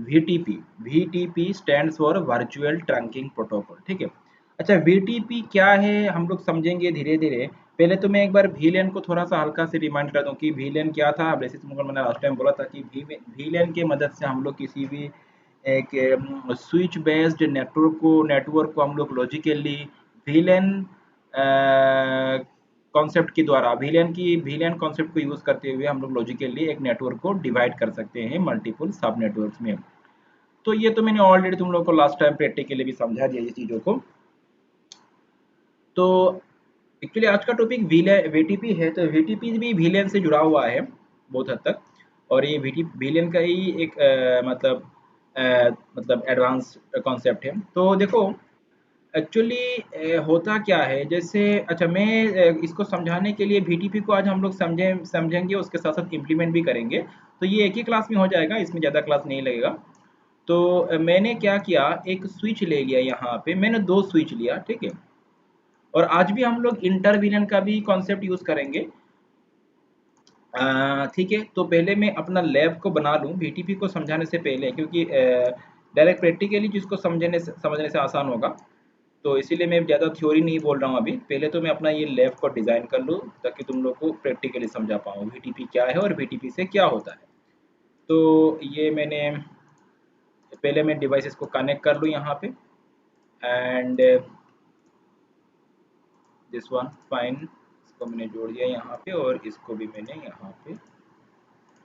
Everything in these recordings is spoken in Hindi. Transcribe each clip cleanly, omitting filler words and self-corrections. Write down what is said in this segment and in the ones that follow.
VTP, VTP stands for virtual trunking protocol, ठीक है। अच्छा, VTP क्या है हम लोग समझेंगे धीरे धीरे। पहले तो मैं एक बार VLAN को थोड़ा सा हल्का से रिमाइंड कर दूं कि VLAN क्या था। वैसे तुमको मैंने लास्ट टाइम बोला था कि VLAN की मदद से हम लोग किसी भी एक स्विच बेस्ड नेटवर्क को हम लोग लॉजिकली VLAN कॉन्सेप्ट के द्वारा VLAN कॉन्सेप्ट को यूज करते हुए हम लोग लॉजिकली एक नेटवर्क को डिवाइड कर सकते हैं मल्टीपल सब नेटवर्क्स में। तो ये तो मैंने ऑलरेडी तुम लोगों को लास्ट टाइम प्रैक्टिकली भी समझा दिया ये चीज़ों को। तो एक्चुअली आज का टॉपिक VTP है, तो VTP भी VLAN से जुड़ा हुआ है बहुत हद तक। और ये VLAN का ही एक मतलब एडवांस कॉन्सेप्ट है। तो देखो एक्चुअली होता क्या है, जैसे अच्छा मैं इसको समझाने के लिए VTP को आज हम लोग समझेंगे, उसके साथ साथ इम्प्लीमेंट भी करेंगे। तो ये एक ही क्लास में हो जाएगा, इसमें ज़्यादा क्लास नहीं लगेगा। तो मैंने क्या किया, एक स्विच ले लिया, यहाँ पे मैंने दो स्विच लिया, ठीक है। और आज भी हम लोग इंटरवीलन का भी कॉन्सेप्ट यूज करेंगे। ठीक है, तो पहले मैं अपना लैब को बना लूँ VTP को समझाने से पहले, क्योंकि डायरेक्ट प्रैक्टिकली जिसको समझने से आसान होगा। तो इसीलिए मैं ज़्यादा थ्योरी नहीं बोल रहा हूँ अभी। पहले तो मैं अपना ये लैब को डिज़ाइन कर लूँ ताकि तुम लोग को प्रैक्टिकली समझा पाऊँ VTP क्या है और VTP से क्या होता है। तो ये मैंने पहले मैं डिवाइसेस को कनेक्ट कर लूँ यहाँ पे, एंड दिस वन फाइन, इसको मैंने जोड़ दिया यहाँ पे और इसको भी मैंने यहाँ पे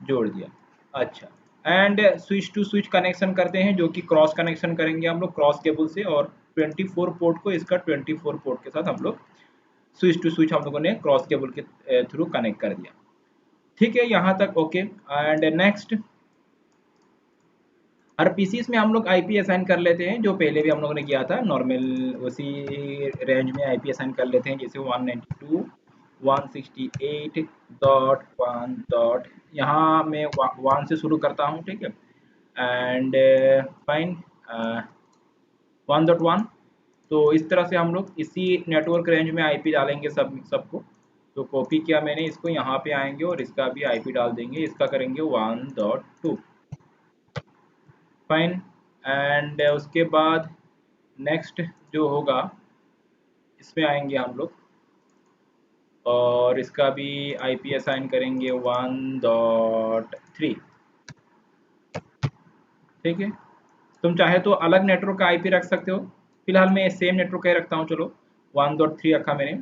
जोड़ दिया। अच्छा, and switch to switch connection करते हैं, जो कि क्रॉस कनेक्शन करेंगे हम लोग क्रॉस केबल से, और 24 पोर्ट को इसका 24 पोर्ट के साथ हम लोग स्विच टू स्विच हम लोगों ने क्रॉस केबल के थ्रू कनेक्ट कर दिया। ठीक है, यहाँ तक ओके। एंड नेक्स्ट, हर पीसीस में हम लोग आईपी असाइन कर लेते हैं, जो पहले भी हम लोगों ने किया था नॉर्मल उसी रेंज में आईपी असाइन कर लेते हैं, जैसे 192.168.1 डॉट, यहाँ मैं 1 से शुरू करता हूँ, ठीक है। And fine 1.1। तो इस तरह से हम लोग इसी नेटवर्क रेंज में आईपी डालेंगे सबको। तो कॉपी किया मैंने इसको, यहाँ पे आएंगे और इसका भी आईपी डाल देंगे, इसका करेंगे 1.2 फाइन। एंड उसके बाद नेक्स्ट जो होगा, इसमें आएंगे हम लोग और इसका भी आईपी असाइन करेंगे 1.3, ठीक है। तुम चाहे तो अलग नेटवर्क का आईपी रख सकते हो, फिलहाल मैं सेम नेटवर्क का ही रखता हूँ, चलो 1.3 रखा मैंने।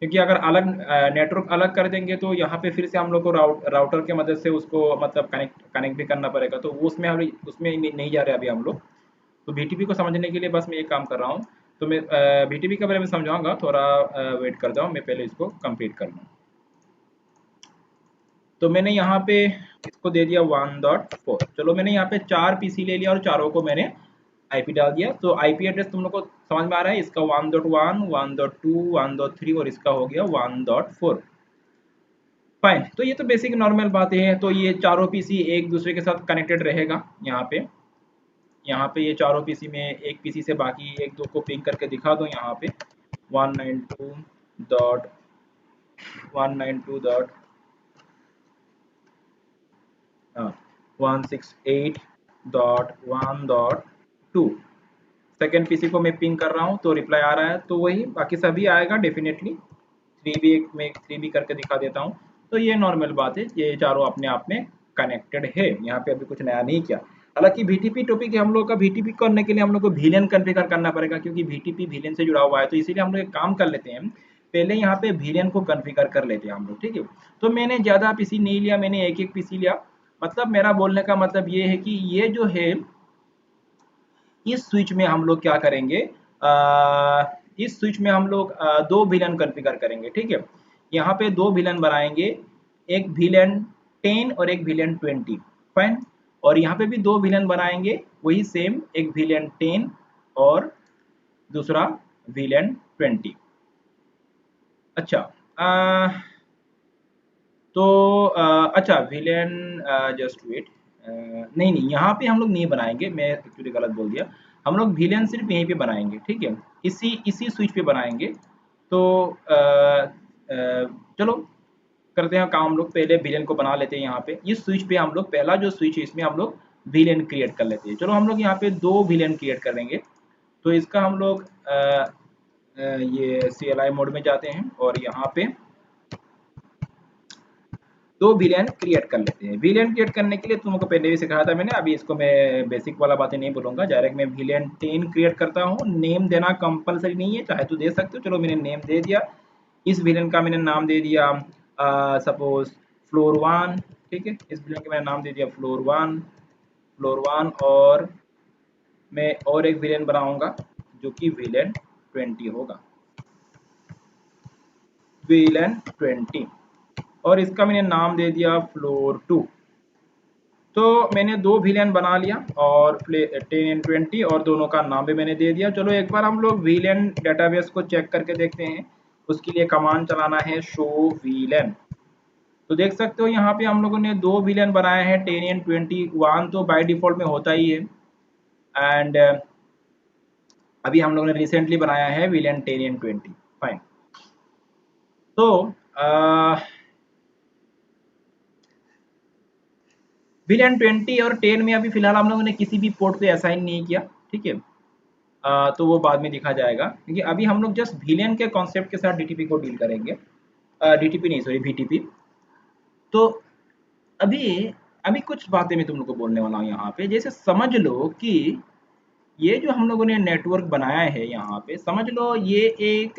क्योंकि अगर अलग नेटवर्क अलग कर देंगे तो यहाँ पे फिर से हम लोग को राउटर के मदद से उसको मतलब कनेक्ट भी करना पड़ेगा, तो उसमें हम उसमें नहीं जा रहे अभी हम लोग। तो VTP को समझने के लिए बस मैं ये काम कर रहा हूँ। तो मैं VTP के बारे में समझाऊंगा, थोड़ा वेट कर जाओ, मैं पहले इसको कंप्लीट कर लूँ। तो मैंने यहाँ पे इसको दे दिया 1.4। चलो मैंने यहाँ पे 4 पीसी ले लिया और चारों को मैंने आईपी डाल दिया। तो आईपी एड्रेस तुम लोग को समझ में आ रहा है, इसका 1.1, 1.2, 1.3 और इसका हो गया 1.4 फाइन। तो ये तो बेसिक नॉर्मल बातें हैं। तो ये चारों पीसी एक दूसरे के साथ कनेक्टेड रहेगा। यहाँ पे ये चारों पीसी में एक पीसी से बाकी एक दो को पिंग करके दिखा दो, यहाँ पे 192 डॉट 192 डॉट 168.1.2 सेकेंड पीसी को मैं पिंग कर रहा हूँ, तो रिप्लाई आ रहा है। तो वही बाकी सभी आएगा डेफिनेटली। 3 भी करके दिखा देता हूँ। तो ये नॉर्मल बात है, ये चारों अपने आप में कनेक्टेड है, यहाँ पे अभी कुछ नया नहीं किया। हालांकि VTP टॉपिक है हम लोग का, VTP करने के लिए हम लोग को VLAN कॉन्फ़िगर करना पड़ेगा, क्योंकि VTP VLAN से जुड़ा हुआ है। तो इसीलिए हम लोग एक काम कर लेते हैं, पहले यहाँ पे VLAN को कॉन्फ़िगर कर लेते हैं हम लोग, ठीक है। तो मैंने ज़्यादा पीसी नहीं लिया, मैंने एक पीसी लिया। मतलब मेरा बोलने का मतलब ये है कि ये जो है, इस स्विच में हम लोग क्या करेंगे, इस स्विच में हम लोग दो विलन कॉन्फ़िगर करेंगे, ठीक है। यहाँ पे दो विलन बनाएंगे, एक विलन 10 और एक विलन 20 फाइन। और यहाँ पे भी दो विलन बनाएंगे, वही सेम, एक विलन 10 और दूसरा विलन 20। अच्छा, तो अच्छा विलेन, जस्ट वेट, नहीं नहीं यहाँ पे हम लोग नहीं बनाएंगे, मैं एक्चुअली गलत बोल दिया। हम लोग विलेन सिर्फ यहीं पे बनाएंगे, ठीक है, इसी इसी स्विच पे बनाएंगे। तो चलो करते हैं काम, हम लोग पहले विलेन को बना लेते हैं। यहाँ पे इस स्विच पे हम लोग, पहला जो स्विच है इसमें हम लोग विलेन क्रिएट कर लेते हैं। चलो हम लोग यहाँ पे 2 विलेन क्रिएट करेंगे। तो इसका हम लोग ये CLI मोड में जाते हैं और यहाँ पे 2 विलेन क्रिएट कर लेते हैं। विलेन क्रिएट करने के लिए तुमको पहले भी सिखाया था मैंने, अभी इसको मैं बेसिक वाला बातें नहीं बोलूंगा, डायरेक्ट मैं विलेन 10 क्रिएट करता हूँ। नेम देना कंपलसरी नहीं है, चाहे तो दे सकते हो। चलो मैंने नेम दे दिया, इस विलेन का मैंने नाम दे दिया सपोज फ्लोर 1, ठीक है। इस विलेन का मैंने नाम दे दिया फ्लोर 1 और मैं और एक विलेन बनाऊंगा जो कि विलेन 20 होगा, विलेन 20, और इसका मैंने नाम दे दिया फ्लोर 2। तो मैंने 2 विलेन बना लिया और 10 एंड 20 और दोनों का नाम भी मैंने दे दिया। चलो एक बार हम लोग विलेन डेटाबेस को चेक करके देखते हैं। उसके लिए कमांड चलाना है शो विलेन। तो देख सकते हो यहाँ पे हम लोगों ने 2 विलेन बनाए हैं 10 एंड 20। 1 तो बाय डिफॉल्ट में होता ही है, एंड अभी हम लोगों ने रिसेंटली बनाया है विलेन 10 एंड 20। फाइन। तो विलेन 20 और 10 में अभी फिलहाल हम लोगों ने किसी भी पोर्ट पे असाइन नहीं किया, ठीक है। तो वो बाद में दिखा जाएगा, क्योंकि अभी हम लोग जस्ट विलेन के कॉन्सेप्ट के साथ डीटीपी को डील करेंगे। डीटीपी नहीं, सॉरी, वीटीपी। तो अभी अभी कुछ बातें मैं तुम लोग को बोलने वाला हूँ यहाँ पे। जैसे समझ लो कि ये जो हम लोगों ने नेटवर्क बनाया है यहाँ पे, समझ लो ये एक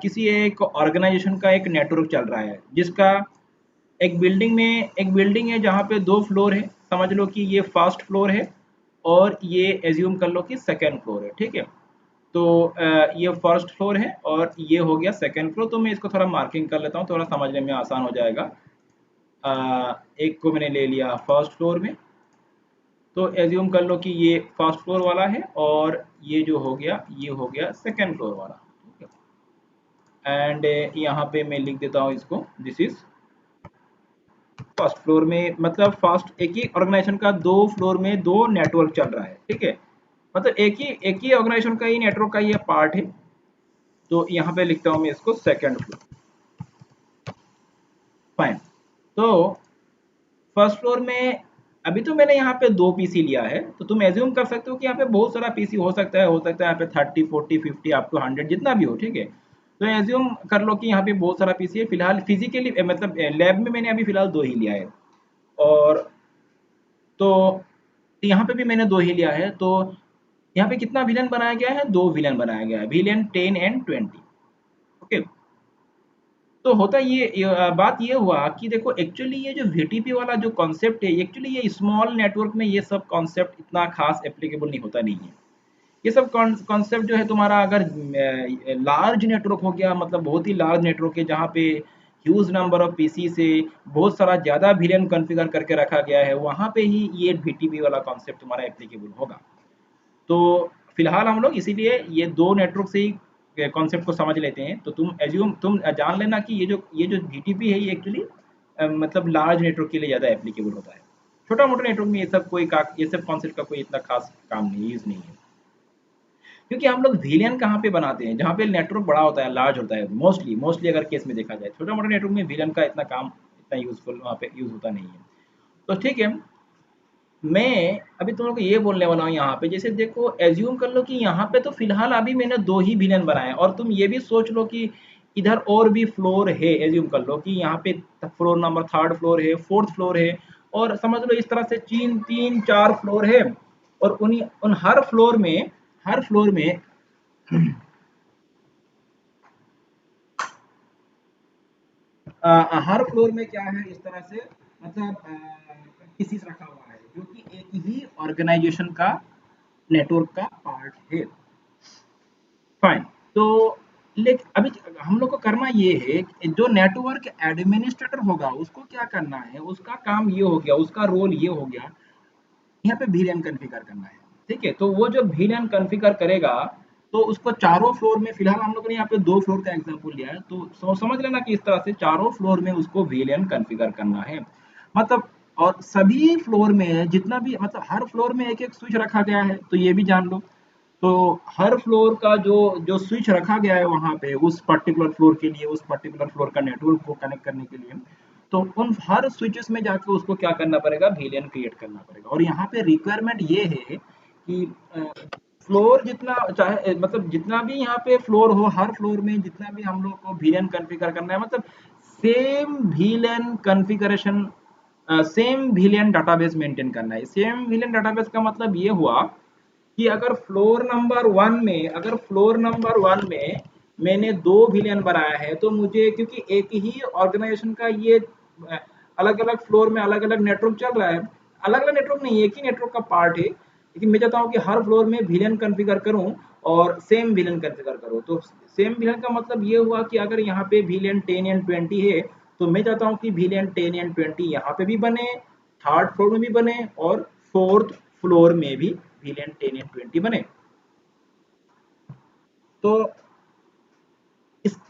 किसी एक ऑर्गेनाइजेशन का एक नेटवर्क चल रहा है, जिसका एक बिल्डिंग है जहाँ पे 2 फ्लोर है। समझ लो कि ये फर्स्ट फ्लोर है और ये एज्यूम कर लो कि सेकंड फ्लोर है, ठीक है। तो ये फर्स्ट फ्लोर है और ये हो गया सेकंड फ्लोर। तो मैं इसको थोड़ा मार्किंग कर लेता हूँ, थोड़ा समझने में आसान हो जाएगा। एक को मैंने ले लिया फर्स्ट फ्लोर में, तो एज्यूम कर लो कि ये फर्स्ट फ्लोर वाला है और ये जो हो गया ये हो गया सेकंड फ्लोर वाला, ठीक है। एंड यहाँ पे मैं लिख देता हूँ इसको, दिस इज फर्स्ट फ्लोर में। मतलब फर्स्ट एक ही ऑर्गेनाइजेशन का 2 फ्लोर में 2 नेटवर्क चल रहा है, ठीक है। मतलब एक ही ऑर्गेनाइजेशन का ही नेटवर्क का ये पार्ट है। तो यहाँ पे लिखता हूँ मैं इसको सेकंड फ्लोर। फाइन। तो फर्स्ट फ्लोर में अभी तो मैंने यहाँ पे 2 पीसी लिया है, तो तुम एज्यूम कर सकते हो कि यहाँ पे बहुत सारा पीसी हो सकता है यहाँ पे 30 40 50 अप टू 100 जितना भी हो, ठीक है। तो एज्यूम कर लो कि यहाँ पे बहुत सारा पीसी है। फिलहाल फिजिकली मतलब लैब में मैंने अभी फिलहाल 2 ही लिया है, और तो यहाँ पे भी मैंने 2 ही लिया है। तो यहाँ पे कितना विलन बनाया गया है? 2 विलन बनाया गया है, विलन 10 एंड 20। ओके। तो होता बात ये हुआ कि देखो एक्चुअली ये जो वीटीपी वाला जो कॉन्सेप्ट है, एक्चुअली ये स्मॉल नेटवर्क में ये सब कॉन्सेप्ट इतना खास एप्लीकेबल नहीं होता, नहीं है। ये सब कॉन्सेप्ट जो है तुम्हारा अगर लार्ज नेटवर्क हो गया, मतलब बहुत ही लार्ज नेटवर्क है जहाँ पे ह्यूज नंबर ऑफ पीसी से बहुत सारा ज़्यादा विलेन कॉन्फ़िगर करके रखा गया है, वहाँ पे ही ये वीटीपी वाला कॉन्सेप्ट तुम्हारा एप्लीकेबल होगा। तो फिलहाल हम लोग इसीलिए ये 2 नेटवर्क से ही कॉन्सेप्ट को समझ लेते हैं। तो तुम जान लेना कि ये जो वीटीपी है ये एक्चुअली मतलब लार्ज नेटवर्क के लिए ज़्यादा एप्लीकेबल होता है। छोटा मोटा नेटवर्क में ये सब कॉन्सेप्ट का कोई इतना खास काम नहीं, यूज नहीं है। क्योंकि हम लोग विलियन कहाँ पे बनाते हैं? जहाँ पे नेटवर्क बड़ा होता है, लार्ज होता है। मोस्टली मोस्टली अगर केस में देखा जाए, छोटा मोटा नेटवर्क में विलियन का इतना काम, इतना यूजफुल वहाँ पे यूज होता नहीं है। तो ठीक है, मैं अभी तुम लोग को ये बोलने वाला हूँ यहाँ पे। जैसे देखो एज्यूम कर लो कि यहाँ पे तो फिलहाल अभी मैंने 2 ही विलेन बनाए, और तुम ये भी सोच लो कि इधर और भी फ्लोर है। एज्यूम कर लो कि यहाँ पे फ्लोर नंबर 3rd फ्लोर है, 4th फ्लोर है, और समझ लो इस तरह से 3 4 फ्लोर है। और उन्हीं उन हर फ्लोर में हर फ्लोर में क्या है इस तरह से, मतलब पीसीस रखा हुआ है जो कि एक ही ऑर्गेनाइजेशन का नेटवर्क का पार्ट है। फाइन। तो लेकिन अभी हम लोग को करना ये है कि जो नेटवर्क एडमिनिस्ट्रेटर होगा उसको क्या करना है, उसका काम ये हो गया, उसका रोल ये हो गया, यहाँ पे VLAN कॉन्फ़िगर करना है, ठीक है। तो वो जो VLAN कॉन्फ़िगर करेगा, तो उसको चारों फ्लोर में, फिलहाल हम लोगों ने यहाँ पे 2 फ्लोर का एग्जांपल लिया है, तो समझ लेना कि इस तरह से चारों फ्लोर में उसको VLAN कॉन्फ़िगर करना है। मतलब और सभी फ्लोर में जितना भी, मतलब हर फ्लोर में एक एक स्विच रखा गया है, तो ये भी जान लो। तो हर फ्लोर का जो जो स्विच रखा गया है वहाँ पे उस पर्टिकुलर फ्लोर के लिए, उस पर्टिकुलर फ्लोर का नेटवर्क को कनेक्ट करने के लिए, तो उन हर स्विचेस में जाके उसको क्या करना पड़ेगा, VLAN क्रिएट करना पड़ेगा। और यहाँ पे रिक्वायरमेंट ये है कि फ्लोर जितना चाहे मतलब जितना भी यहाँ पे फ्लोर हो, हर फ्लोर में जितना भी हम लोग को VLAN कॉन्फ़िगर करना है, मतलब same VLAN configuration, same VLAN database maintain करना है। सेम VLAN डाटाबेस का मतलब ये हुआ कि अगर फ्लोर नंबर वन में मैंने 2 VLAN बनाया है, तो मुझे क्योंकि एक ही ऑर्गेनाइजेशन का ये अलग अलग फ्लोर में अलग अलग नेटवर्क चल रहा है, अलग अलग नेटवर्क नहीं, एक ही नेटवर्क का पार्ट है, लेकिन मैं चाहता हूँ कि हर फ्लोर में VLAN कॉन्फ़िगर करूँ और सेम VLAN कॉन्फ़िगर करूँ। तो सेम VLAN का मतलब ये हुआ कि अगर यहाँ पे VLAN 10 एंड 20 है, तो मैं चाहता हूँ कि VLAN 10 एंड 20 यहाँ पे भी बने, थर्ड फ्लोर में भी बने और फोर्थ फ्लोर में भी VLAN 10 एंड 20 बने। तो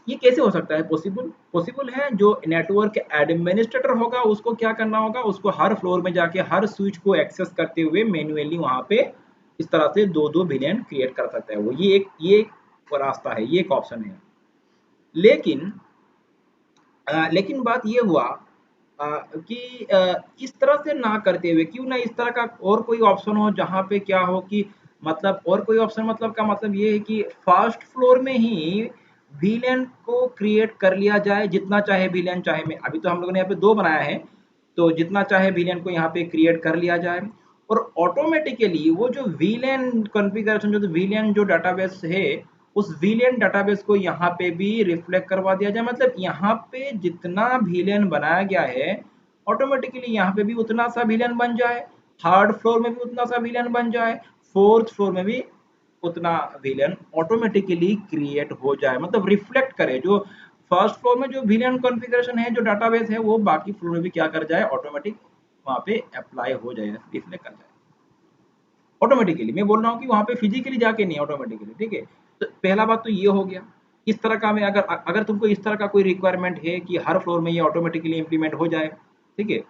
ये कैसे हो सकता है पॉसिबल? पॉसिबल है, जो नेटवर्क एडमिनिस्ट्रेटर होगा उसको क्या करना होगा, उसको हर फ्लोर में जाके हर स्विच को एक्सेस करते हुए मैन्युअली वहां पे इस तरह से दो दो VLAN क्रिएट कर सकता है वो। ये एक रास्ता है, ये एक ऑप्शन है। लेकिन लेकिन बात ये हुआ कि इस तरह से ना करते हुए क्यों ना इस तरह का और कोई ऑप्शन हो जहाँ पे क्या हो कि मतलब और कोई ऑप्शन मतलब का मतलब ये है कि फर्स्ट फ्लोर में ही VLAN को क्रिएट कर लिया जाए, जितना चाहे VLAN चाहे मैं अभी तो हम लोगों ने यहाँ पे 2 बनाया है, तो जितना चाहे VLAN को यहाँ पे क्रिएट कर लिया जाए और ऑटोमेटिकली वो जो VLAN कॉन्फ़िगरेशन जो VLAN जो डाटाबेस है, उस VLAN डाटाबेस को यहाँ पे भी रिफ्लेक्ट करवा दिया जाए। मतलब यहाँ पे जितना VLAN बनाया गया है, ऑटोमेटिकली यहाँ पे भी उतना सा VLAN बन जाए, थर्ड फ्लोर में भी उतना सा VLAन बन जाए, फोर्थ फ्लोर में भी उतना VLAN ऑटोमेटिकली क्रिएट हो जाए, मतलब रिफ्लेक्ट करे जो फर्स्ट फ्लोर में जो VLAन कॉन्फ़िगरेशन है, जो डाटाबेस है, वो बाकी फ्लोर में भी क्या कर जाए, ऑटोमेटिक वहाँ पे अप्लाई हो जाए, रिफ्लेक्ट कर जाए ऑटोमेटिकली। मैं बोल रहा हूँ कि वहाँ पे फिजिकली जाके नहीं, ऑटोमेटिकली। ठीक है, तो पहला बात तो ये हो गया। इस तरह का मैं अगर अगर तुमको इस तरह का कोई रिक्वायरमेंट है कि हर फ्लोर में ये ऑटोमेटिकली इम्प्लीमेंट हो जाए, ठीक है,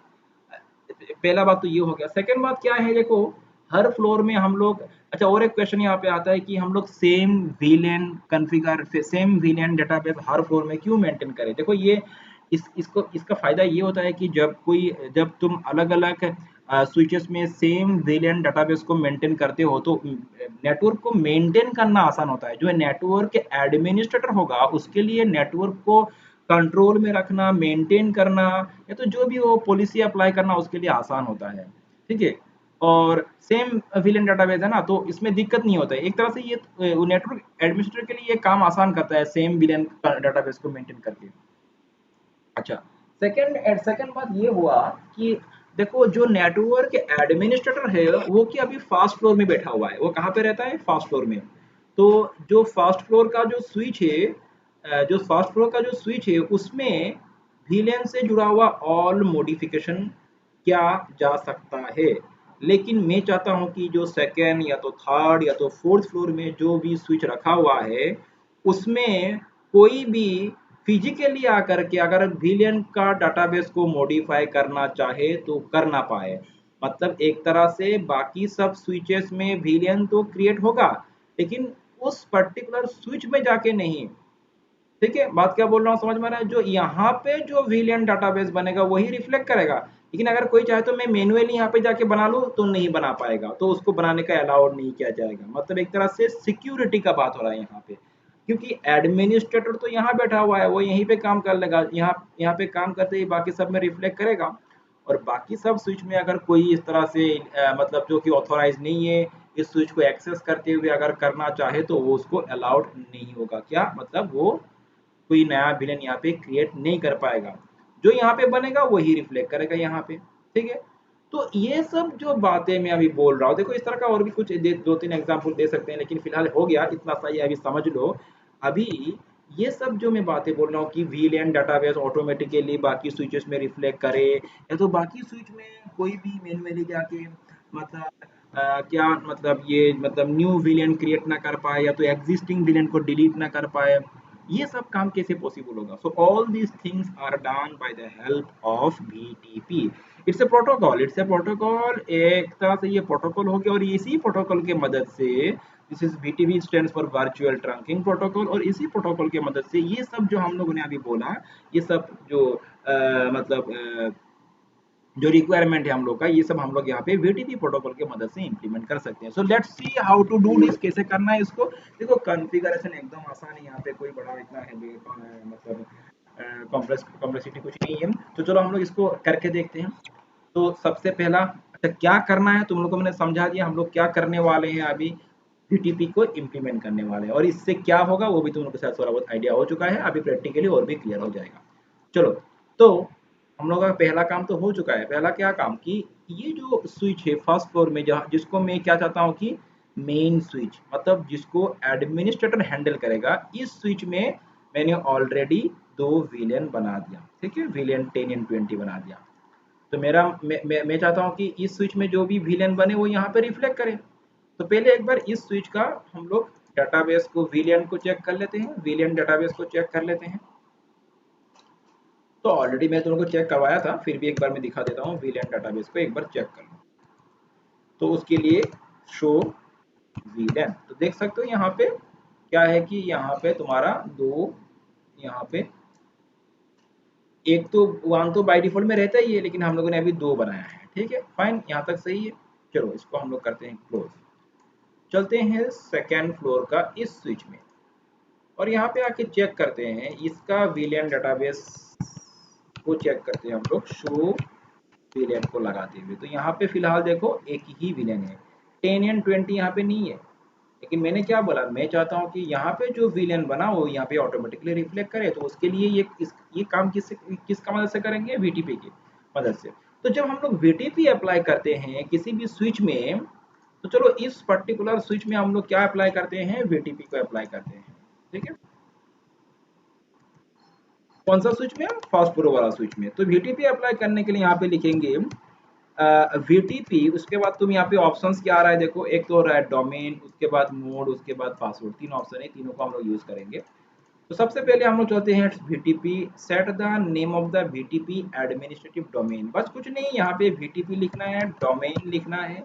पहला बात तो ये हो गया। सेकंड बात क्या है, देखो हर फ्लोर में हम लोग, अच्छा और एक क्वेश्चन यहाँ पे आता है कि हम लोग same VLAN configure same VLAN database हर फ्लोर में क्यों मेंटेन करें। देखो ये इसका फायदा ये होता है कि जब तुम अलग अलग स्विचेस में सेम VLAन डेटाबेस को मेंटेन करते हो, तो नेटवर्क को मेंटेन करना आसान होता है। जो नेटवर्क एडमिनिस्ट्रेटर होगा उसके लिए नेटवर्क को कंट्रोल में रखना, मेंटेन करना, या तो जो भी वो पॉलिसी अप्लाई करना उसके लिए आसान होता है। ठीक है, और सेम VLAN डाटाबेस है ना, तो इसमें दिक्कत नहीं होता है। एक तरह से ये नेटवर्क एडमिनिस्ट्रेटर के लिए ये काम आसान करता है सेम VLAN डाटाबेस को मेंटेन करके। अच्छा, सेकंड बात ये हुआ कि देखो जो नेटवर्क एडमिनिस्ट्रेटर है वो कि अभी फर्स्ट फ्लोर में बैठा हुआ है, वो कहाँ पे रहता है, फर्स्ट फ्लोर में। तो जो फर्स्ट फ्लोर का जो स्विच है जो फर्स्ट फ्लोर का जो स्विच है उसमें VLAN से जुड़ा हुआ ऑल मॉडिफिकेशन किया जा सकता है। लेकिन मैं चाहता हूं कि जो सेकेंड या तो थर्ड या तो फोर्थ फ्लोर में जो भी स्विच रखा हुआ है उसमें कोई भी फिजिकली आकर के अगर VLAN का डाटाबेस को मॉडिफाई करना चाहे तो कर ना पाए। मतलब एक तरह से बाकी सब स्विचेस में VLAN तो क्रिएट होगा, लेकिन उस पर्टिकुलर स्विच में जाके नहीं। ठीक है, बात क्या बोल रहा हूँ समझ में आ रहा है? जो यहाँ पे जो VLAN डाटाबेस बनेगा वही रिफ्लेक्ट करेगा, लेकिन अगर कोई चाहे तो मैं मैन्युअली यहाँ पे जाके बना लूँ तो नहीं बना पाएगा, तो उसको बनाने का अलाउड नहीं किया जाएगा। मतलब एक तरह से सिक्योरिटी का बात हो रहा है यहाँ पे, क्योंकि एडमिनिस्ट्रेटर तो यहाँ बैठा हुआ है, वो यहीं पे काम कर लेगा, यहाँ यहाँ पे काम करते ही बाकी सब में रिफ्लेक्ट करेगा। और बाकी सब स्विच में अगर कोई इस तरह से मतलब जो कि ऑथोराइज नहीं है, इस स्विच को एक्सेस करते हुए अगर करना चाहे तो वो उसको अलाउड नहीं होगा। क्या मतलब, वो कोई नया विलेन यहाँ पे क्रिएट नहीं कर पाएगा, जो यहाँ पे बनेगा वही रिफ्लेक्ट करेगा यहाँ पे। ठीक है, तो ये सब जो बातें मैं अभी बोल रहा हूँ, देखो इस तरह का और भी कुछ दो तीन एग्जाम्पल दे सकते हैं, लेकिन फिलहाल हो गया इतना सा, ये अभी समझ लो। अभी ये सब जो मैं बातें बोल रहा हूँ कि VLAN डाटाबेस ऑटोमेटिकली बाकी स्विचेस में रिफ्लेक्ट करे, या तो बाकी स्विच में कोई भी मैन्युअली जाके मतलब क्या मतलब ये मतलब न्यू VLAN क्रिएट ना कर पाए, या तो एग्जिस्टिंग VLAN को डिलीट ना कर पाए, ये सब काम कैसे पॉसिबल होगा? So all these things are done by the help of BTP. It's a protocol, it's a protocol, एक तरह से ये प्रोटोकॉल हो गया, और इसी प्रोटोकॉल के मदद से, this is BTP stands for virtual trunking protocol, और इसी प्रोटोकॉल के मदद से ये सब जो हम लोगों ने अभी बोला, ये सब जो जो रिक्वायरमेंट है हम लोग का, ये सब हम लोग यहाँ पे वीटीपी प्रोटोकॉल की मदद से इंप्लीमेंट कर सकते हैं। So let's see how to do this, कैसे करना है इसको। देखो कॉन्फ़िगरेशन एकदम आसान है, यहाँ पे कोई बड़ा इतना है मतलब कॉम्प्लेक्सिटी कुछ नहीं है। तो चलो हम लोग इसको करके देखते हैं। तो सबसे पहला, अच्छा क्या करना है तुम लोग को मैंने समझा दिया, हम लोग क्या करने वाले हैं अभी, वीटीपी को इम्प्लीमेंट करने वाले हैं, और इससे क्या होगा वो भी तुम लोग के साथ थोड़ा बहुत आइडिया हो चुका है, अभी प्रैक्टिकली और भी क्लियर हो जाएगा। चलो, तो हम लोग का पहला काम तो हो चुका है। पहला क्या काम कि ये जो स्विच है फर्स्ट फ्लोर में, जहाँ जिसको मैं क्या चाहता हूँ कि मेन स्विच, मतलब जिसको एडमिनिस्ट्रेटर हैंडल करेगा, इस स्विच में मैंने ऑलरेडी दो विलेन बना दिया, ठीक है, विलेन 10 एंड 20 बना दिया। तो मैं चाहता हूँ कि इस स्विच में जो भी विलेन बने वो यहाँ पे रिफ्लेक्ट करे। तो पहले एक बार इस स्विच का हम लोग डेटाबेस को, विलेन को चेक कर लेते हैं, विलेन डेटाबेस को चेक कर लेते हैं। तो ऑलरेडी मैं तुमको चेक करवाया था, फिर भी एक बार मैं दिखा देता हूँ, वीलैन डाटाबेस को एक बार चेक कर लो। तो उसके लिए शो वीलैन, तो देख सकते हो यहाँ पे क्या है कि यहाँ पे तुम्हारा दो, यहाँ पे एक तो वन तो बाय डिफॉल्ट में रहता ही है, लेकिन हम लोगों ने अभी दो बनाया है, ठीक है, फाइन, यहाँ तक सही है। चलो इसको हम लोग करते हैं क्लोज। चलते हैं सेकेंड फ्लोर का इस स्विच में, और यहाँ पे आके चेक करते हैं इसका वीलैन डाटाबेस को चेक करते हैं हम लोग, शो विलेन को लगाते हुए। तो यहाँ पे फिलहाल देखो एक ही विलेन है, 10 एंड 20 यहाँ पे नहीं है, लेकिन मैंने क्या बोला, मैं चाहता हूँ कि यहाँ पे जो विलेन बना वो यहाँ पे ऑटोमेटिकली रिफ्लेक्ट करे। तो उसके लिए ये काम किसका मदद से करेंगे, वीटीपी की मदद से। तो जब हम लोग वीटीपी अप्लाई करते हैं किसी भी स्विच में, तो चलो इस पर्टिकुलर स्विच में हम लोग क्या अप्लाई करते हैं, वीटीपी को अप्लाई करते हैं, ठीक है। कौन सा स्विच में, फर्स्ट प्रो वाला स्विच में। तो वीटीपी अप्लाई करने के लिए यहाँ पे लिखेंगे वीटीपी, उसके बाद तुम यहाँ पे ऑप्शंस क्या आ रहा है देखो, एक तो रहा है डोमेन, उसके बाद मोड, उसके बाद पासवर्ड, तीन ऑप्शन है, तीनों को हम लोग यूज करेंगे। तो सबसे पहले हम लोग चलते हैं VTP set the name of the VTP administrative domain. बस कुछ नहीं, यहाँ पे वीटीपी लिखना है, डोमेन लिखना है,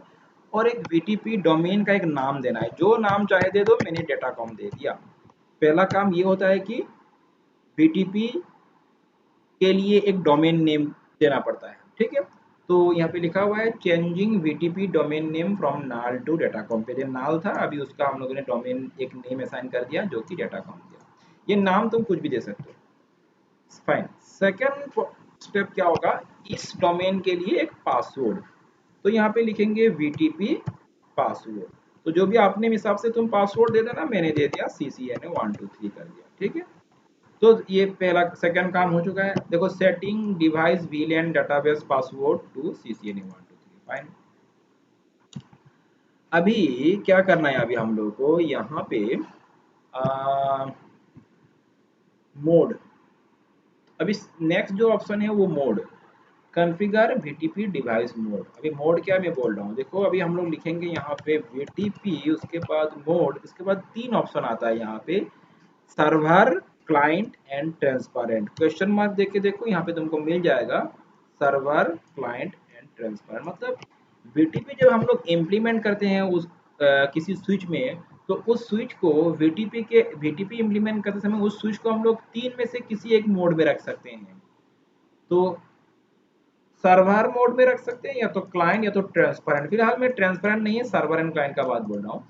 और एक वीटीपी डोमेन का एक नाम देना है, जो नाम चाहे दे दो, मैंने डेटाकॉम दे दिया। पहला काम ये होता है कि वीटीपी के लिए एक डोमेन नेम देना पड़ता है, ठीक है। तो यहाँ पे लिखा हुआ है changing VTP domain name from नाल टू डेटाकॉम। पहले नाल था, अभी उसका हम लोगों ने डोमेन एक नेम असाइन कर दिया जो कि डेटाकॉम दिया। ये नाम तुम कुछ भी दे सकते हो, फाइन। सेकेंड स्टेप क्या होगा, इस डोमेन के लिए एक पासवर्ड। तो यहाँ पे लिखेंगे वीटीपी पासवर्ड। तो जो भी अपने हिसाब से तुम पासवर्ड दे देना, मैंने दे दिया CCNA123 कर दिया, ठीक है। तो ये पहला सेकंड काम हो चुका है। देखो setting device VLAN database password to CCNA123, fine. अभी क्या करना है, अभी हम लोग को यहाँ पे मोड, अभी नेक्स्ट जो ऑप्शन है वो mode, configure VTP device mode. अभी मोड क्या मैं बोल रहा हूँ, देखो अभी हम लोग लिखेंगे यहाँ पे वीटीपी, उसके बाद मोड, इसके बाद तीन ऑप्शन आता है यहाँ पे, server, client and transparent. Question mark देके देखो, यहाँ पे तुमको मिल जाएगा सर्वर, क्लाइंट एंड ट्रांसपेरेंट। मतलब वीटीपी जब हम लोग इम्प्लीमेंट करते हैं उस किसी स्विच में, तो उस स्विच को वीटीपी इम्प्लीमेंट करते समय उस स्विच को हम लोग तीन में से किसी एक मोड में रख सकते हैं। तो सर्वर मोड में रख सकते हैं, या तो क्लाइंट या तो ट्रांसपेरेंट। फिलहाल मैं ट्रांसपेरेंट नहीं है, सर्वर एंड क्लाइंट का बात बोल रहा हूँ।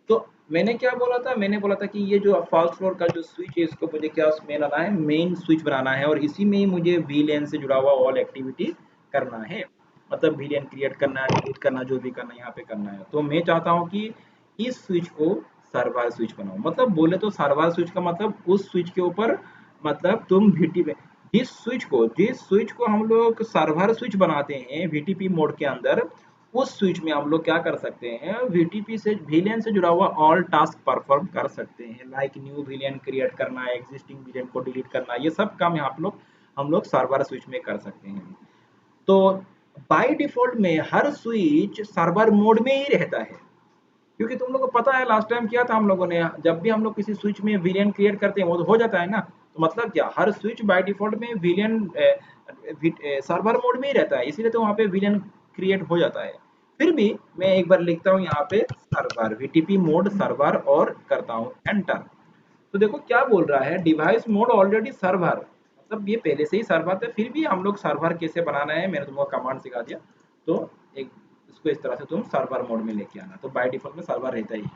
तो मैंने क्या बोला था, मैंने बोला था कि ये जो फर्स्ट फ्लोर का जो स्विच है, इसको मुझे क्या उसमें लाना है, मेन स्विच बनाना है, और इसी में ही मुझे वीलैन से जुड़ा हुआ ऑल एक्टिविटी करना है। मतलब वीलैन क्रिएट करना है, डिलीट करना, जो भी करना है यहाँ पे करना है। तो मैं चाहता हूँ कि इस स्विच को सर्वर स्विच बनाओ। मतलब बोले तो सर्वर स्विच का मतलब उस स्विच के ऊपर, मतलब तुम वीटीपी, जिस स्विच को हम लोग सर्वर स्विच बनाते हैं वीटीपी मोड के अंदर, उस स्विच में हम लोग क्या कर सकते हैं, वीटीपी से विलेन से जुड़ा हुआ ऑल टास्क परफॉर्म कर सकते हैं, लाइक न्यू विलेन क्रिएट करना, एग्जिस्टिंग विलेन को डिलीट करना, ये सब काम यहाँ पे हम लोग सर्वर स्विच में कर सकते हैं। तो बाय डिफॉल्ट में हर स्विच सर्वर मोड में ही रहता है, क्योंकि तुम लोगों को पता है लास्ट टाइम किया था हम लोगों ने, जब भी हम लोग किसी स्विच में विलियन क्रिएट करते हैं वो तो हो जाता है ना। तो मतलब क्या, हर स्विच बाय डिफॉल्ट में विलियन सर्वर मोड में ही रहता है, इसीलिए तो वहाँ पे विलियन क्रिएट हो जाता है। फिर भी मैं एक बार लिखता हूँ यहाँ पे सर्वर, वीटीपी मोड सर्वर, और करता हूँ एंटर। तो देखो क्या बोल रहा है, डिवाइस मोड ऑलरेडी सर्वर, मतलब ये पहले से ही सर्वर था, फिर भी हम लोग सर्वर कैसे बनाना है मैंने तुमको कमांड सिखा दिया। तो एक इसको इस तरह से तुम सर्वर मोड में लेके आना, तो बाय डिफॉल्ट में सर्वर रहता ही है।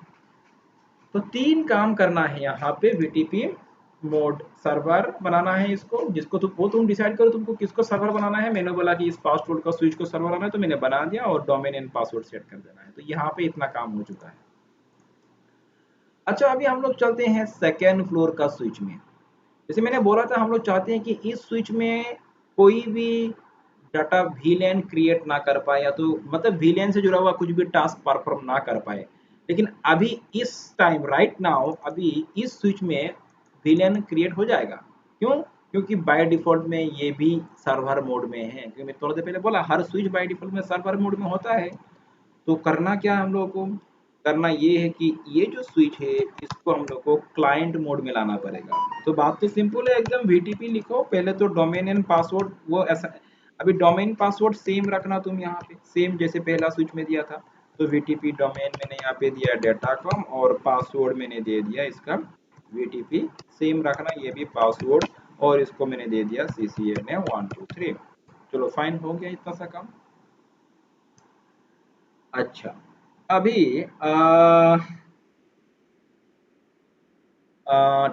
तो तीन काम करना है यहाँ पे, वीटीपी मोड सर्वर बनाना है इसको, जिसको तुम वो तुम डिसाइड करो तुमको किसको सर्वर बनाना है। मैंने बोला कि इस पासवर्ड का स्विच को सर्वर बनाना है, तो मैंने बना दिया, और डोमेन एंड पासवर्ड सेट कर देना है। तो यहाँ पे इतना काम हो चुका है। अच्छा, अभी हम लोग चलते हैं सेकेंड फ्लोर का स्विच में। जैसे मैंने बोला था हम लोग चाहते हैं कि इस स्विच में कोई भी डाटा वीलैन क्रिएट ना कर पाए, या तो मतलब वीलैन से जुड़ा हुआ कुछ भी टास्क परफॉर्म ना कर पाए। लेकिन अभी इस टाइम राइट नाउ अभी इस स्विच में वीलैन क्रिएट हो जाएगा। क्यों? क्योंकि बाय डिफॉल्ट में ये भी सर्वर मोड में है, क्योंकि मैं थोड़ी देर पहले बोला हर स्विच बाय डिफॉल्ट में सर्वर मोड में होता है। तो करना क्या है हम लोगों को, करना ये है कि ये जो स्विच है इसको हम लोग को क्लाइंट मोड में लाना पड़ेगा। तो बात तो सिंपल है एकदम, वीटीपी लिखो पहले, तो डोमेन एंड पासवर्ड वो ऐसा, अभी डोमेन पासवर्ड सेम रखना तुम यहाँ पे, सेम जैसे पहला स्विच में दिया था। तो वीटीपी डोमेन मैंने यहाँ पे दिया डेटाकॉम, और पासवर्ड मैंने दे दिया इसका वीटीपी, सेम रखना ये भी पासवर्ड, और इसको मैंने दे दिया CCNA 123। चलो फाइन, हो गया इतना सा काम। अच्छा, अभी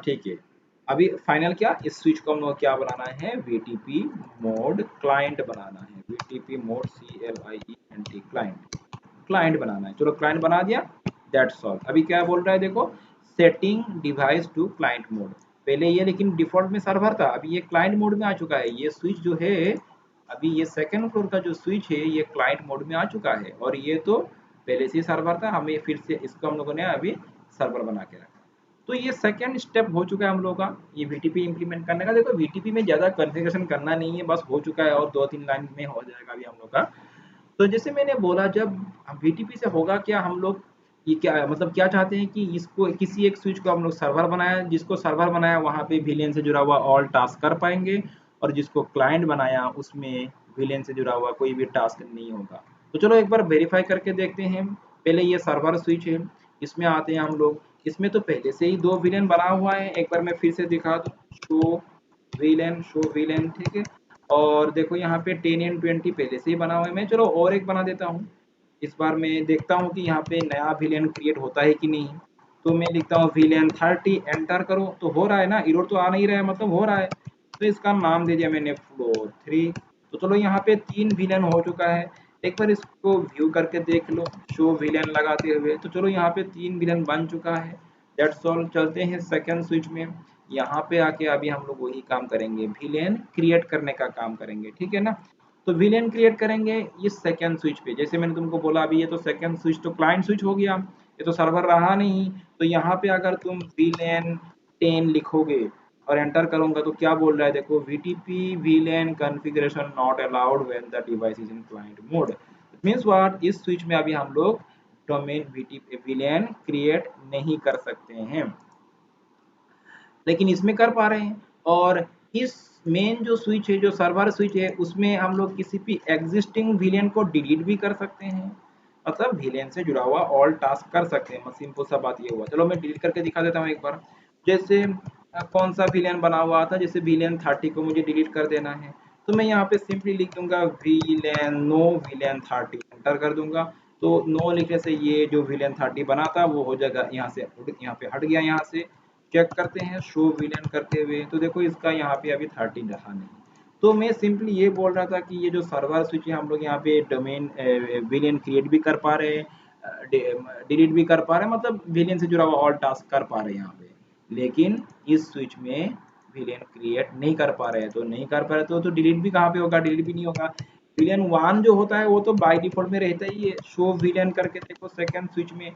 ठीक है, अभी फाइनल क्या, इस स्विच को हम लोग क्या बनाना है, वीटीपी मोड क्लाइंट बनाना है, VTP mode CLIENT client, client बनाना है। चलो क्लाइंट बना दिया, दैट्स ऑल। अभी क्या बोल रहा है देखो, setting device to client mode. पहले ये लेकिन डिफॉल्ट में सर्वर था, अभी ये क्लाइंट मोड में आ चुका है। ये स्विच जो है, अभी ये सेकंड फ्लोर का जो स्विच है ये क्लाइंट मोड में आ चुका है, और ये तो पहले से ही सर्वर था, हमें फिर से इसको हम लोगों ने अभी सर्वर बना के रखा। तो ये सेकंड स्टेप हो चुका है हम लोग का, ये वीटीपी इंप्लीमेंट करने का। देखो वीटीपी में ज़्यादा कॉन्फ़िगरेशन करना नहीं है, बस हो चुका है, और 2-3 लाइन में हो जाएगा अभी हम लोग का। तो जैसे मैंने बोला, जब वीटीपी से होगा क्या, हम लोग ये क्या मतलब क्या चाहते हैं कि इसको किसी एक स्विच को हम लोग सर्वर बनाया, जिसको सर्वर बनाया वहाँ पे विलेन से जुड़ा हुआ ऑल टास्क कर पाएंगे, और जिसको क्लाइंट बनाया उसमें विलेन से जुड़ा हुआ कोई भी टास्क नहीं होगा। तो चलो एक बार वेरीफाई करके देखते हैं। पहले ये सर्वर स्विच है, इसमें आते हैं हम लोग। इसमें तो पहले से ही 2 विलेन बना हुआ है, एक बार मैं फिर से दिखा दूँ, शो विलेन, ठीक है। और देखो यहाँ पे 10 एंड 20 पहले से ही बना हुआ है। मैं चलो और एक बना देता हूँ। इस बार मैं देखता हूँ कि यहाँ पे नया विलेन क्रिएट होता है कि नहीं। तो मैं लिखता हूँ विलेन 30, एंटर करो, तो हो रहा है ना, एरर तो आ नहीं रहा है, मतलब हो रहा है। तो इसका नाम दे दिया मैंने फ्लोर 3। तो चलो यहाँ पे 3 विलेन हो चुका है। एक बार इसको व्यू करके देख लो, शो विलेन लगाते हुए। तो चलो यहाँ पे 3 विलेन बन चुका है, दैट्स ऑल। चलते हैं सेकंड स्विच में। यहाँ पे आके अभी हम लोग वही काम करेंगे, विलेन क्रिएट करने का काम करेंगे, ठीक है ना। तो विलेन क्रिएट करेंगे इस सेकंड स्विच पे। जैसे मैंने तुमको बोला, अभी ये तो सेकंड स्विच तो क्लाइंट स्विच हो गया, ये तो सर्वर रहा नहीं। तो यहाँ पे अगर तुम विलेन 10 लिखोगे और एंटर करूंगा, तो क्या बोल रहा है देखो, VTP villain configuration not allowed when the device is in client mode. It means what, इस स्विच में अभी हम लोग डोमेन वीटीपी विलेन क्रिएट नहीं कर सकते हैं, लेकिन इसमें कर पा रहे हैं। और इस मेन जो स्विच है, जो सर्वर स्विच है, उसमें हम लोग किसी भी एग्जिस्टिंग विलेन को डिलीट भी कर सकते हैं, मतलब विलेन से जुड़ा हुआ ऑल टास्क कर सकते हैं। सिंपल सा बात ये हुआ। चलो मैं डिलीट करके दिखा देता हूँ एक बार। जैसे कौन सा विलेन बना हुआ था, जैसे विलेन 30 को मुझे डिलीट कर देना है, तो मैं यहाँ पे सिंपली लिख दूंगा विलेन नो विलेन 30, एंटर कर दूंगा। तो नो लिखने से ये जो विलेन 30 बना था वो हो जाएगा, यहाँ से यहाँ पे हट गया। यहाँ से चेक करते हैं शो विलेन करते हुए, तो देखो इसका यहाँ पे अभी 30 रहा नहीं। तो मैं सिंपली ये बोल रहा था कि ये जो सर्वर स्विच है, हम लोग यहाँ पे डोमेन विलेन क्रिएट भी कर पा रहे हैं, डिलीट भी कर पा रहे हैं, मतलब विलेन से जुड़ा हुआ ऑल टास्क कर पा रहे हैं यहाँ पे। लेकिन इस स्विच में विलेन क्रिएट नहीं कर पा रहे हैं, तो नहीं कर पा रहे तो डिलीट भी कहाँ पे होगा, डिलीट भी नहीं होगा। विलेन 1 जो होता है वो तो बाय डिफॉल्ट में रहता ही है, शो विलेन करके देखो सेकंड स्विच में,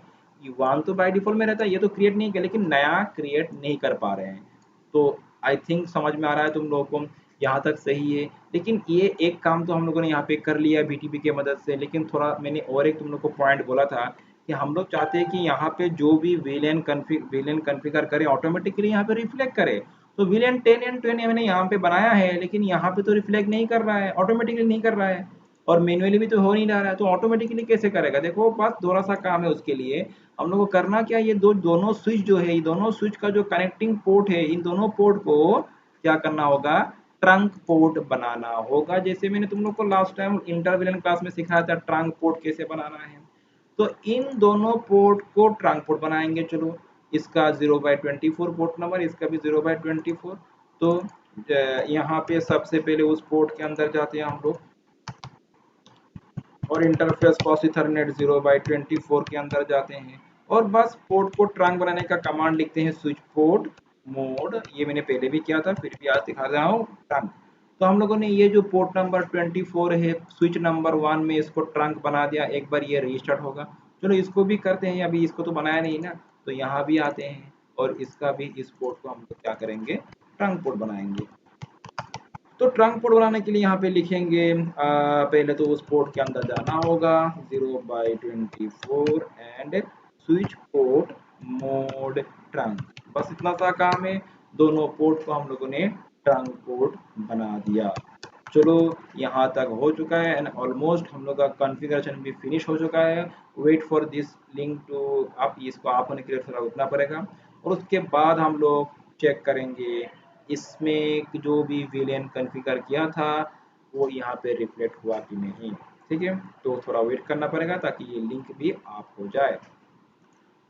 वन तो बाय डिफॉल्ट में रहता है, ये तो क्रिएट नहीं किया, लेकिन नया क्रिएट नहीं कर पा रहे हैं। तो आई थिंक समझ में आ रहा है तुम लोगों को, यहाँ तक सही है। लेकिन ये एक काम तो हम लोगों ने यहाँ पे कर लिया बीटीपी की मदद से, लेकिन थोड़ा मैंने और एक तुम लोग को पॉइंट बोला था कि हम लोग चाहते हैं कि यहाँ पे जो भी वीलन कॉन्फ़िगर करे ऑटोमेटिकली यहाँ पे रिफ्लेक्ट करे। तो वीलन 10 एंड 20 मैंने यहाँ पे बनाया है, लेकिन यहाँ पे तो रिफ्लेक्ट नहीं कर रहा है, ऑटोमेटिकली नहीं कर रहा है, और मैन्युअली भी तो हो नहीं रहा है, तो ऑटोमेटिकली कैसे करेगा? देखो बस थोड़ा सा काम है उसके लिए। हम लोग को करना क्या, ये दोनों स्विच जो है, ये दोनों स्विच का जो कनेक्टिंग पोर्ट है, इन दोनों पोर्ट को क्या करना होगा, ट्रंक पोर्ट बनाना होगा। जैसे मैंने तुम लोग को लास्ट टाइम इंटरविलन क्लास में सिखाया था ट्रंक पोर्ट कैसे बनाना है। तो इन दोनों पोर्ट को ट्रंक पोर्ट बनाएंगे। चलो, इसका 0/24 पोर्ट नंबर, इसका भी 0/24। तो यहाँ पे सबसे पहले उस पोर्ट के अंदर जाते हैं हम लोग, और इंटरफेस पास इथरनेट 0/24 के अंदर जाते हैं, और बस पोर्ट को ट्रंक बनाने का कमांड लिखते हैं, स्विच पोर्ट मोड। ये मैंने पहले भी किया था, फिर भी आज दिखा रहा हूँ, ट्रंक। तो हम लोगों ने ये जो पोर्ट नंबर 24 है स्विच नंबर 1 में, इसको ट्रंक बना दिया। एक बार ये रीस्टार्ट होगा। चलो इसको भी करते हैं, अभी इसको तो बनाया नहीं ना, तो यहाँ भी आते हैं, और इसका भी, इस पोर्ट को हम लोग क्या करेंगे, ट्रंक पोर्ट बनाएंगे। तो ट्रंक पोर्ट बनाने के लिए यहाँ पे लिखेंगे, पहले तो उस पोर्ट के अंदर जाना होगा, 0/24 and switch port mode trunk. बस इतना सा काम है। दोनों पोर्ट को हम लोगों ने ट्रंक पोर्ट बना दिया। चलो, यहाँ तक हो चुका है, एंड ऑलमोस्ट हम लोग का कॉन्फ़िगरेशन भी फिनिश हो चुका है। Wait for this link to आप, इसको आप होने के लिए थोड़ा रुकना पड़ेगा, और उसके बाद हम लोग चेक करेंगे इसमें जो भी विलेन कॉन्फ़िगर किया था वो यहाँ पे रिफ्लेक्ट हुआ कि नहीं। ठीक है, तो थोड़ा वेट करना पड़ेगा ताकि ये लिंक भी आप हो जाए।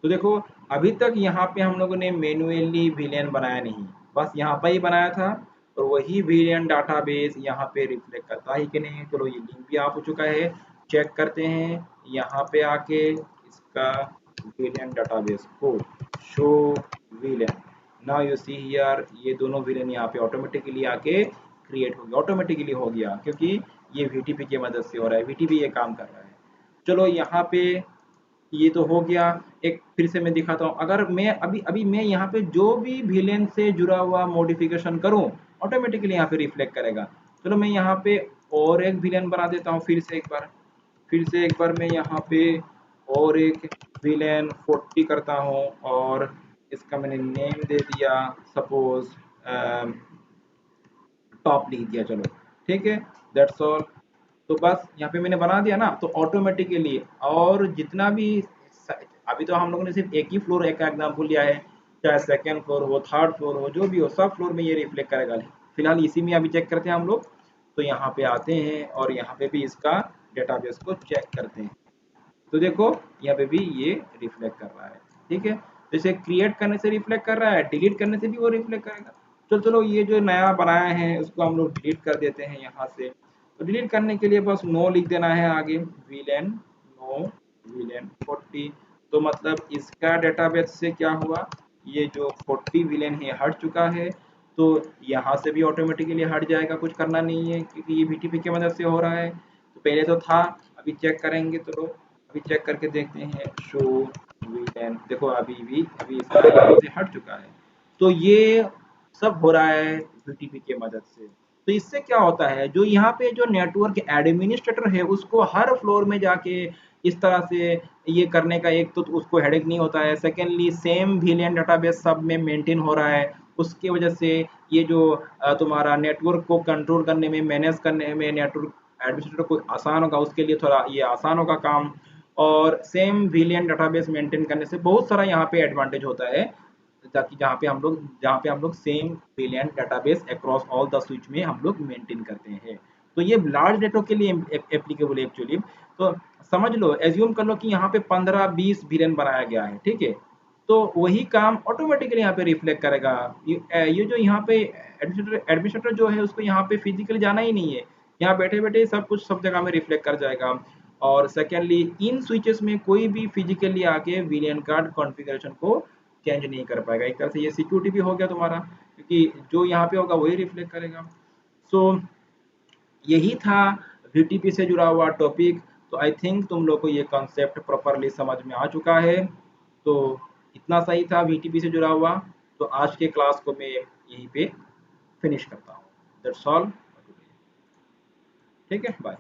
तो देखो, अभी तक यहाँ पे हम लोगों ने मैन्युअली विलेन बनाया नहीं, बस यहाँ पर ही बनाया था, और वही विलेन डाटाबेस यहाँ पे रिफ्लेक्ट करता है कि नहीं। चलो, ये लिंक भी आप हो चुका है, चेक करते हैं यहाँ पे आके इसका विलेन डाटाबेस को, show villain. Now you see here, ये दोनों विलेन यहाँ पे ऑटोमेटिकली आके क्रिएट हो गया, ऑटोमेटिकली हो गया, क्योंकि ये वीटीपी की मदद से हो रहा है, वीटीपी ये काम कर रहा है। चलो, यहाँ पे ये तो हो गया। एक फिर से मैं दिखाता हूँ, अगर मैं अभी अभी मैं यहाँ पे जो भी विलेन से जुड़ा हुआ मॉडिफिकेशन करूँ, ऑटोमेटिकली यहाँ पे रिफ्लेक्ट करेगा। चलो, मैं यहाँ पे और एक विलेन बना देता हूँ, फिर से एक बार मैं यहाँ पे और एक विलेन 40 करता हूँ, और इसका मैंने नेम दे दिया, सपोज टॉप लिख दिया। चलो, ठीक है, दैट्स ऑल। तो बस यहाँ पे मैंने बना दिया ना, तो ऑटोमेटिकली, और जितना भी अभी तो हम लोगों ने सिर्फ एक ही फ्लोर एक का एग्जाम्पल लिया है, चाहे सेकेंड फ्लोर हो, थर्ड फ्लोर हो, जो भी हो, सब फ्लोर में ये रिफ्लेक्ट करेगा। फिलहाल इसी में अभी चेक करते हैं हम लोग। तो यहाँ पे आते हैं, और यहाँ पे भी इसका डेटाबेस को चेक करते हैं। तो देखो, यहाँ पे भी ये रिफ्लेक्ट कर रहा है। ठीक है, तो इसे क्रिएट करने से रिफ्लेक्ट कर रहा है, डिलीट करने से भी वो रिफ्लेक्ट करेगा। चलो चलो, ये जो नया बनाया है उसको हम लोग डिलीट कर देते हैं यहाँ से। तो डिलीट करने के लिए बस नो लिख देना है आगे, विलेन नो, विलेन 40। तो मतलब इसका डेटाबेस से क्या हुआ, ये जो 40 विलेन है हट चुका है। तो यहाँ से भी ऑटोमेटिकली हट जाएगा, कुछ करना नहीं है, क्योंकि ये वीटीपी की मदद से हो रहा है। तो पहले तो था, अभी चेक करेंगे। तो अभी चेक करके देखते हैं, शो विलेन। देखो, अभी इसका यहाँ से हट चुका है। तो ये सब हो रहा है वीटीपी की मदद से। तो इससे क्या होता है, जो यहाँ पे जो नेटवर्क एडमिनिस्ट्रेटर है उसको हर फ्लोर में जाके इस तरह से ये करने का, एक तो उसको हेडेक नहीं होता है, सेकेंडली सेम विलेन डाटाबेस सब में मेंटेन हो रहा है। उसकी वजह से ये जो तुम्हारा नेटवर्क को कंट्रोल करने में, मैनेज करने में नेटवर्क एडमिनिस्ट्रेटर को आसान होगा, उसके लिए थोड़ा ये आसान होगा काम। और सेम विलियन डाटाबेस मेंटेन करने से बहुत सारा यहाँ पे एडवांटेज होता है, ताकि जहाँ पे हम लोग same VLAN database across all the switch में हम लोग मेंटेन करते हैं। तो ये लार्ज नेटवर्क के लिए एप्लीकेबल है एक्चुअली। तो समझ लो, एज्यूम कर लो कि यहाँ पे 15-20 विलियन बनाया गया है, ठीक है। तो वही काम ऑटोमेटिकली यहाँ पे रिफ्लेक्ट करेगा। ये जो यहाँ पे एडमिनिस्ट्रेटर जो है उसको यहाँ पे फिजिकली जाना ही नहीं है, यहाँ बैठे बैठे सब कुछ सब जगह में रिफ्लेक्ट कर जाएगा। और सेकेंडली, इन स्विचेस में कोई भी फिजिकली आके विलियन कार्ड कॉन्फ़िगरेशन को चेंज नहीं कर पाएगा। एक तरह से ये सिक्योरिटी भी हो गया तुम्हारा, क्योंकि जो यहाँ पे होगा वही रिफ्लेक्ट करेगा। सो यही था वीटीपी से जुड़ा हुआ टॉपिक। तो आई थिंक तुम लोग को ये कॉन्सेप्ट प्रॉपरली समझ में आ चुका है। तो इतना सही था वीटीपी से जुड़ा हुआ। तो आज के क्लास को मैं यहीं पे फिनिश करता हूँ। That's all. ठीक है, बाय।